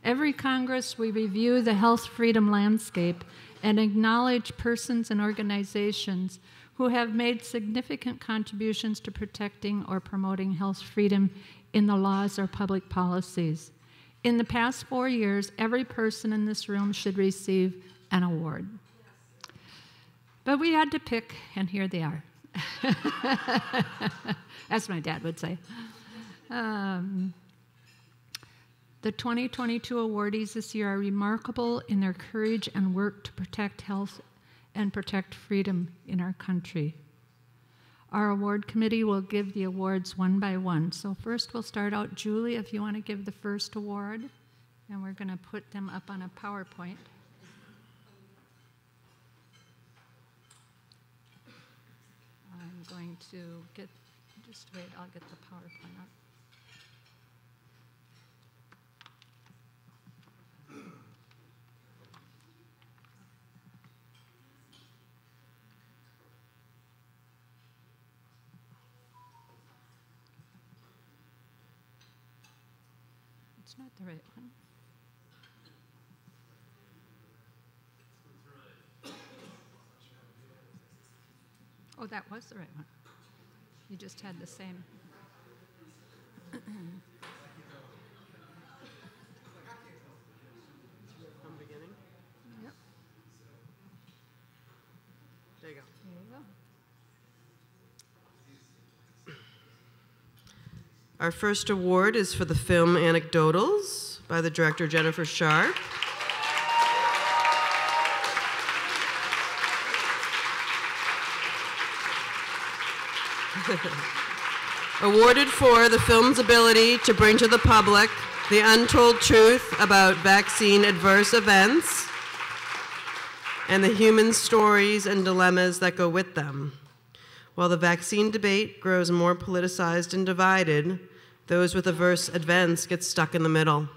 Every Congress, we review the health freedom landscape and acknowledge persons and organizations who have made significant contributions to protecting or promoting health freedom in the laws or public policies. In the past 4 years, every person in this room should receive an award. But we had to pick, and here they are. As my dad would say. The 2022 awardees this year are remarkable in their courage and work to protect health and protect freedom in our country. Our award committee will give the awards one by one. So first we'll start out, Julie, if you want to give the first award, and we're going to put them up on a PowerPoint. I'm going to get, just wait, I'll get the PowerPoint up. It's not the right one. Oh, that was the right one. You just had the same. From the beginning? Yep. There you go. There you go. Our first award is for the film Anecdotals by the director Jennifer Sharp. Awarded for the film's ability to bring to the public the untold truth about vaccine adverse events and the human stories and dilemmas that go with them. While the vaccine debate grows more politicized and divided, those with adverse events get stuck in the middle.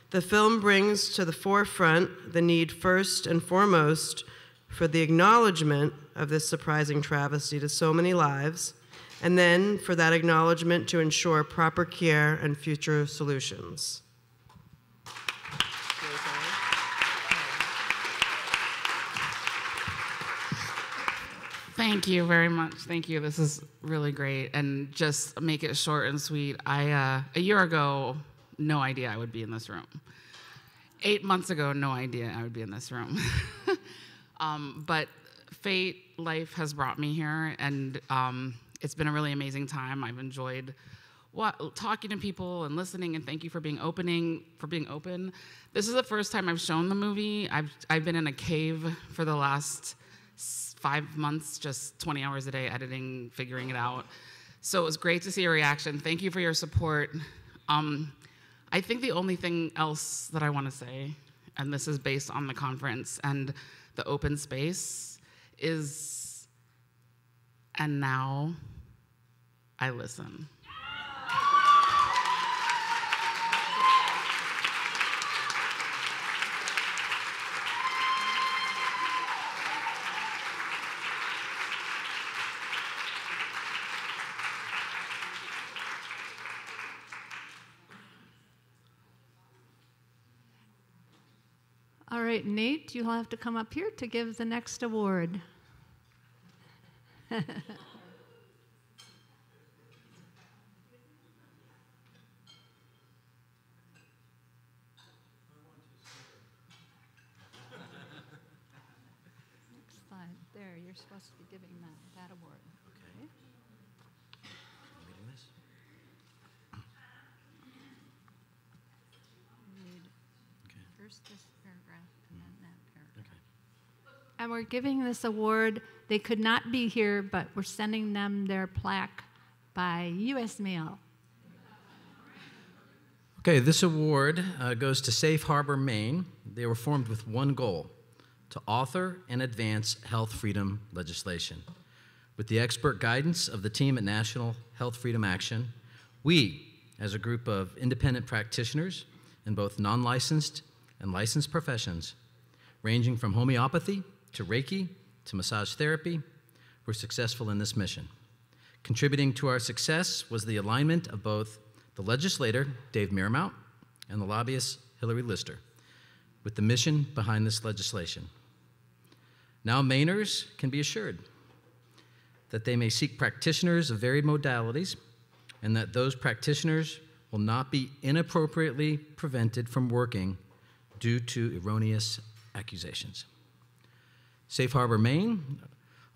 The film brings to the forefront the need, first and foremost, for the acknowledgement of this surprising travesty to so many lives, and then for that acknowledgement to ensure proper care and future solutions. Thank you very much. Thank you. This is really great. And just make it short and sweet. A year ago, no idea I would be in this room. 8 months ago, no idea I would be in this room. But fate, life has brought me here, and it's been a really amazing time. I've enjoyed talking to people and listening, and thank you for being open. This is the first time I've shown the movie. I've been in a cave for the last 5 months, just 20 hours a day editing, figuring it out. So it was great to see your reaction. Thank you for your support. I think the only thing else that I want to say, and this is based on the conference and the open space, is, and now I listen. All right, Nate, you'll have to come up here to give the next award. Next slide. There, you're supposed to be giving that award. Okay. Reading this? Read Okay. first this paragraph and then that paragraph. Okay. And we're giving this award. They could not be here, but we're sending them their plaque by U.S. mail. Okay, this award goes to Safe Harbor, Maine. They were formed with one goal: to author and advance health freedom legislation. With the expert guidance of the team at National Health Freedom Action, we, as a group of independent practitioners in both non-licensed and licensed professions, ranging from homeopathy to Reiki to massage therapy, were successful in this mission. Contributing to our success was the alignment of both the legislator, Dave Meermount, and the lobbyist Hillary Lister with the mission behind this legislation. Now Mainers can be assured that they may seek practitioners of varied modalities and that those practitioners will not be inappropriately prevented from working due to erroneous accusations. Safe Harbor, Maine,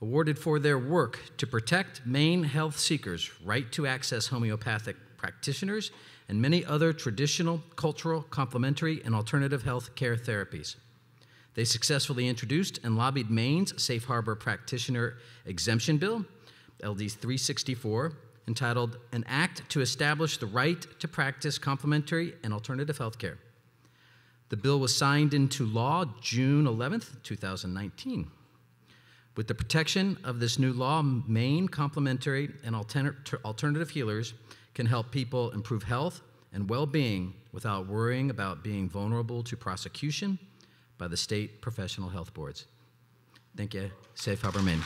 awarded for their work to protect Maine health seekers' right to access homeopathic practitioners and many other traditional, cultural, complementary, and alternative health care therapies. They successfully introduced and lobbied Maine's Safe Harbor Practitioner Exemption Bill, LD 364, entitled An Act to Establish the Right to Practice Complementary and Alternative Health Care. The bill was signed into law June 11th, 2019. With the protection of this new law, Maine complementary and alternative healers can help people improve health and well-being without worrying about being vulnerable to prosecution by the state professional health boards. Thank you. Safe Harbor, Maine.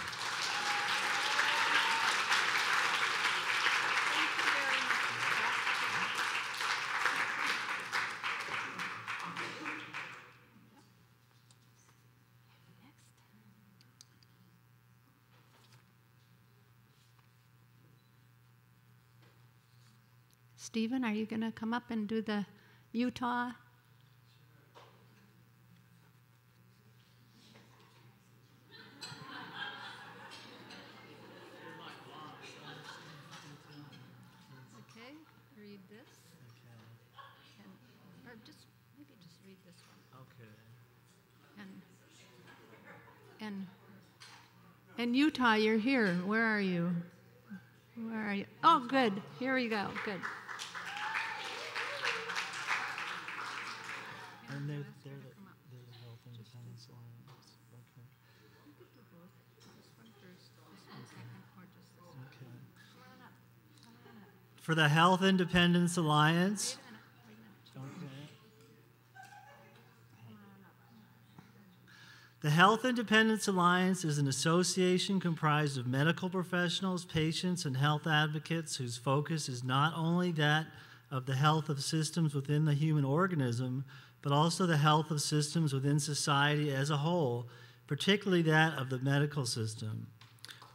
Stephen, are you going to come up and do the Utah? Okay, read this. Or maybe just read this one. Okay. And Utah, you're here. Where are you? Where are you? Oh, good. Here we go. Good. And they're the Health Independence Alliance. Okay. For the Health Independence Alliance. The Health Independence Alliance is an association comprised of medical professionals, patients, and health advocates whose focus is not only that of the health of systems within the human organism, but also the health of systems within society as a whole, particularly that of the medical system.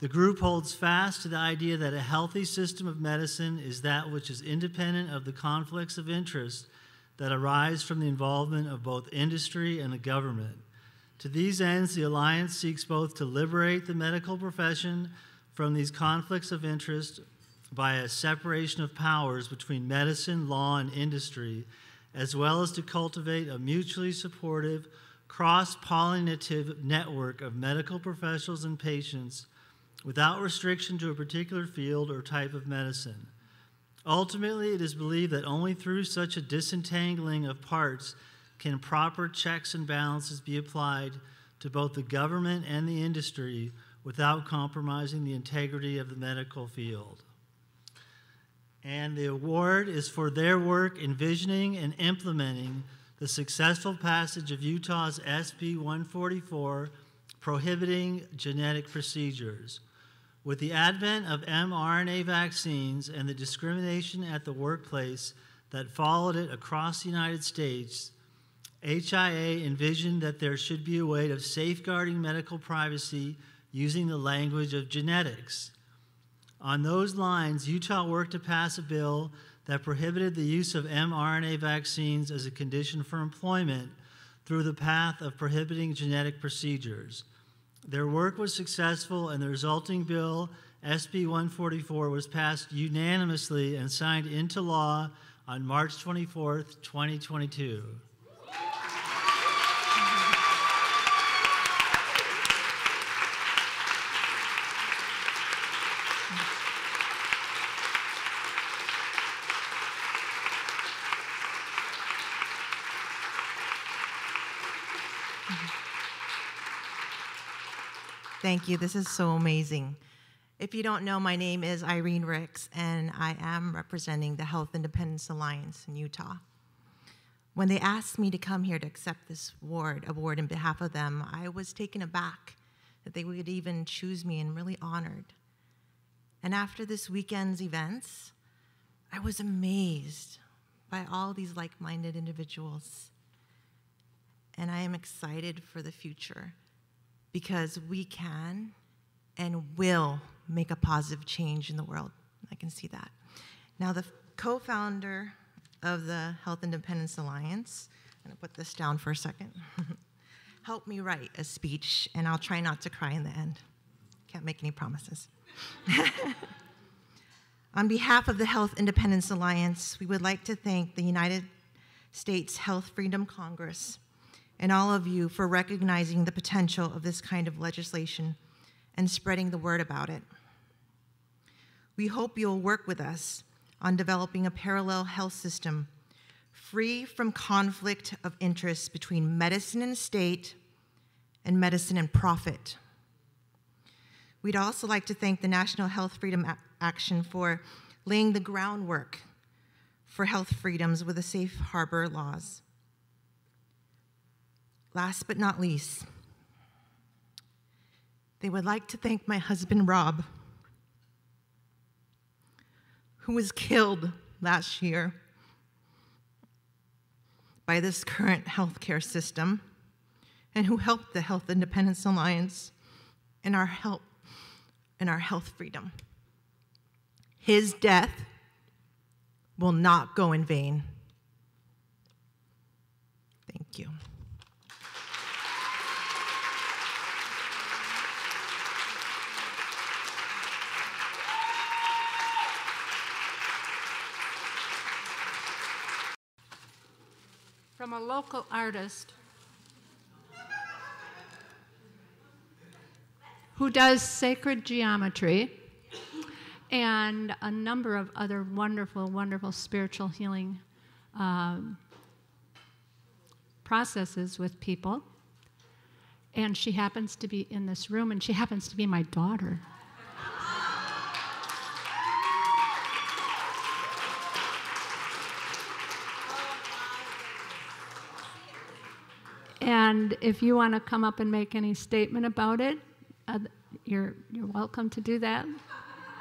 The group holds fast to the idea that a healthy system of medicine is that which is independent of the conflicts of interest that arise from the involvement of both industry and the government. To these ends, the Alliance seeks both to liberate the medical profession from these conflicts of interest by a separation of powers between medicine, law, and industry, as well as to cultivate a mutually supportive, cross-pollinative network of medical professionals and patients without restriction to a particular field or type of medicine. Ultimately, it is believed that only through such a disentangling of parts can proper checks and balances be applied to both the government and the industry without compromising the integrity of the medical field. And the award is for their work envisioning and implementing the successful passage of Utah's SB 144 prohibiting genetic procedures. With the advent of mRNA vaccines and the discrimination at the workplace that followed it across the United States, HIA envisioned that there should be a way of safeguarding medical privacy using the language of genetics. On those lines, Utah worked to pass a bill that prohibited the use of mRNA vaccines as a condition for employment through the path of prohibiting genetic procedures. Their work was successful, and the resulting bill, SB 144, was passed unanimously and signed into law on March 24th, 2022. Thank you. This is so amazing. If you don't know, my name is Irene Ricks, and I am representing the Health Independence Alliance in Utah. When they asked me to come here to accept this award on behalf of them, I was taken aback that they would even choose me and really honored. And after this weekend's events, I was amazed by all these like-minded individuals. And I am excited for the future because we can and will make a positive change in the world. I can see that. Now, the co-founder of the Health Independence Alliance, I'm going to put this down for a second, helped me write a speech, and I'll try not to cry in the end. Can't make any promises. On behalf of the Health Independence Alliance, we would like to thank the United States Health Freedom Congress and all of you for recognizing the potential of this kind of legislation and spreading the word about it. We hope you'll work with us on developing a parallel health system free from conflict of interest between medicine and state and medicine and profit. We'd also like to thank the National Health Freedom Action for laying the groundwork for health freedoms with the safe harbor laws. Last but not least, they would like to thank my husband, Rob, who was killed last year by this current healthcare system and who helped the Health Independence Alliance in our health freedom. His death will not go in vain. Thank you. From a local artist who does sacred geometry and a number of other wonderful, wonderful spiritual healing processes with people. And she happens to be in this room, and she happens to be my daughter. And if you want to come up and make any statement about it, you're welcome to do that.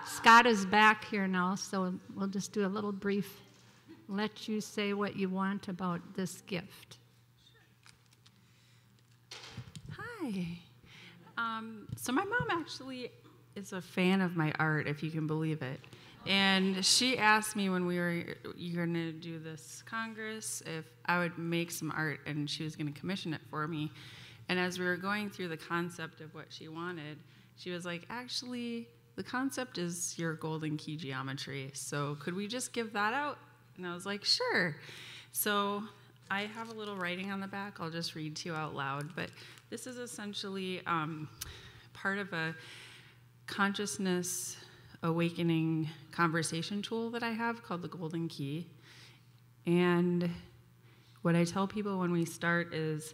Scott is back here now, so we'll just do a little brief, let you say what you want about this gift. Hi. So my mom actually is a fan of my art, if you can believe it. And she asked me when we were going to do this Congress if I would make some art, and she was going to commission it for me. And as we were going through the concept of what she wanted, she was like, actually, the concept is your golden key geometry, so could we just give that out? And I was like, sure. So I have a little writing on the back. I'll just read to you out loud. But this is essentially part of a consciousness awakening conversation tool that I have called the Golden Key. And what I tell people when we start is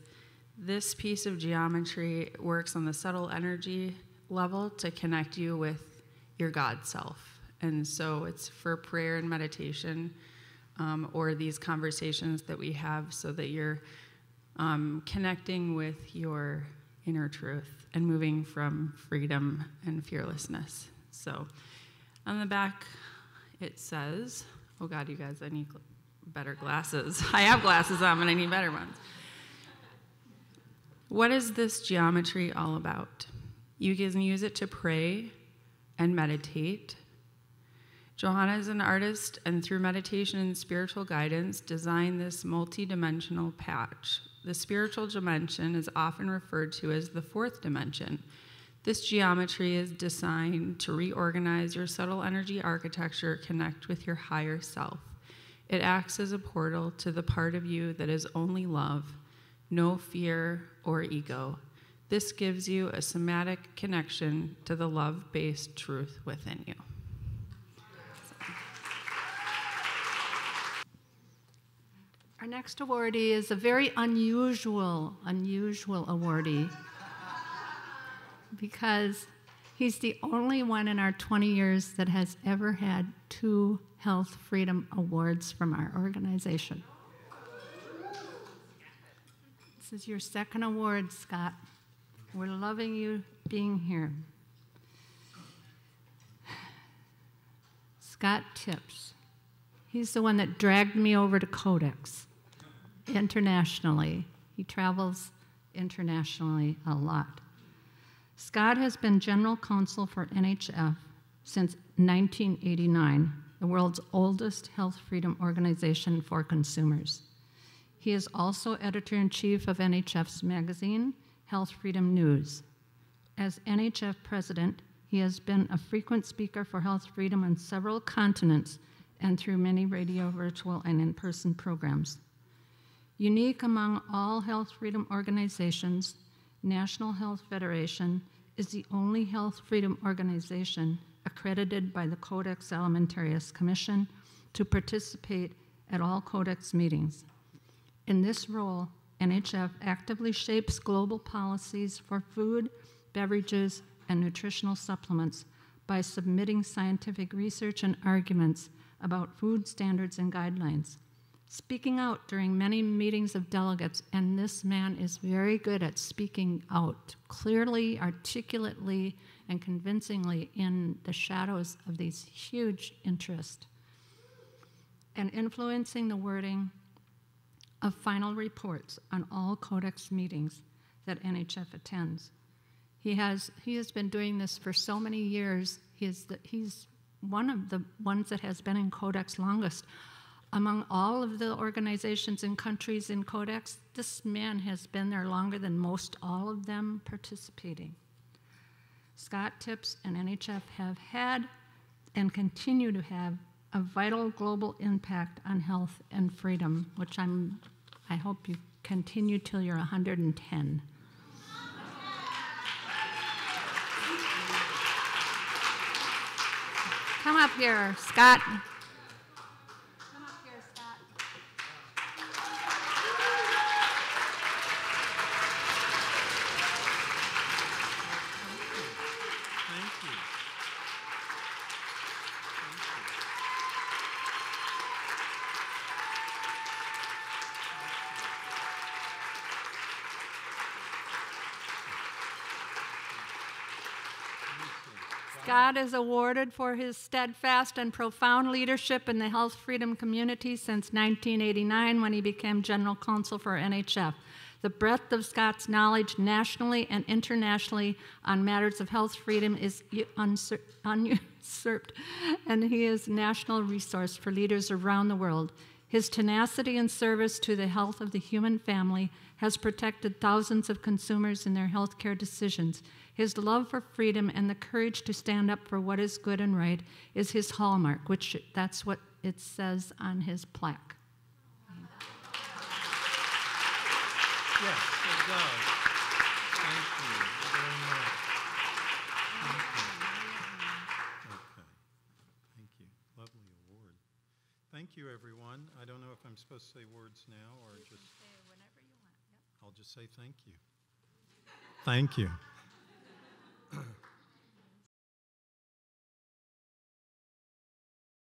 this piece of geometry works on the subtle energy level to connect you with your God self. And so it's for prayer and meditation, or these conversations that we have so that you're connecting with your inner truth and moving from freedom and fearlessness. So on the back, it says, oh God, you guys, I need better glasses. I have glasses on, but I need better ones. What is this geometry all about? You can use it to pray and meditate. Johanna is an artist, and through meditation and spiritual guidance, designed this multi-dimensional patch. The spiritual dimension is often referred to as the fourth dimension. This geometry is designed to reorganize your subtle energy architecture, connect with your higher self. It acts as a portal to the part of you that is only love, no fear or ego. This gives you a somatic connection to the love-based truth within you. Our next awardee is a very unusual awardee because he's the only one in our 20 years that has ever had 2 Health Freedom Awards from our organization. This is your second award, Scott. We're loving you being here. Scott Tips. He's the one that dragged me over to Codex internationally. He travels internationally a lot. Scott has been general counsel for NHF since 1989, the world's oldest health freedom organization for consumers. He is also editor-in-chief of NHF's magazine, Health Freedom News. As NHF president, he has been a frequent speaker for health freedom on several continents and through many radio, virtual, and in-person programs. Unique among all health freedom organizations, National Health Federation is the only health freedom organization accredited by the Codex Alimentarius Commission to participate at all Codex meetings. In this role, NHF actively shapes global policies for food, beverages, and nutritional supplements by submitting scientific research and arguments about food standards and guidelines, speaking out during many meetings of delegates, and this man is very good at speaking out clearly, articulately, and convincingly in the shadows of these huge interests, and influencing the wording of final reports on all Codex meetings that NHF attends. He has been doing this for so many years. He's one of the ones that has been in Codex longest. Among all of the organizations and countries in Codex, this man has been there longer than most all of them participating. Scott Tips and NHF have had and continue to have a vital global impact on health and freedom, which I hope you continue till you're 110. Come up here, Scott. Scott is awarded for his steadfast and profound leadership in the health freedom community since 1989 when he became general counsel for NHF. The breadth of Scott's knowledge nationally and internationally on matters of health freedom is usurped, and he is a national resource for leaders around the world. His tenacity and service to the health of the human family has protected thousands of consumers in their healthcare decisions. His love for freedom and the courage to stand up for what is good and right is his hallmark, which that's what it says on his plaque. Yes, it does. Thank you very much. Thank you. Okay. Thank you. Lovely award. Thank you, everyone. I don't know if I'm supposed to say words now or just... Say whenever you want. Yep. I'll just say thank you. Thank you.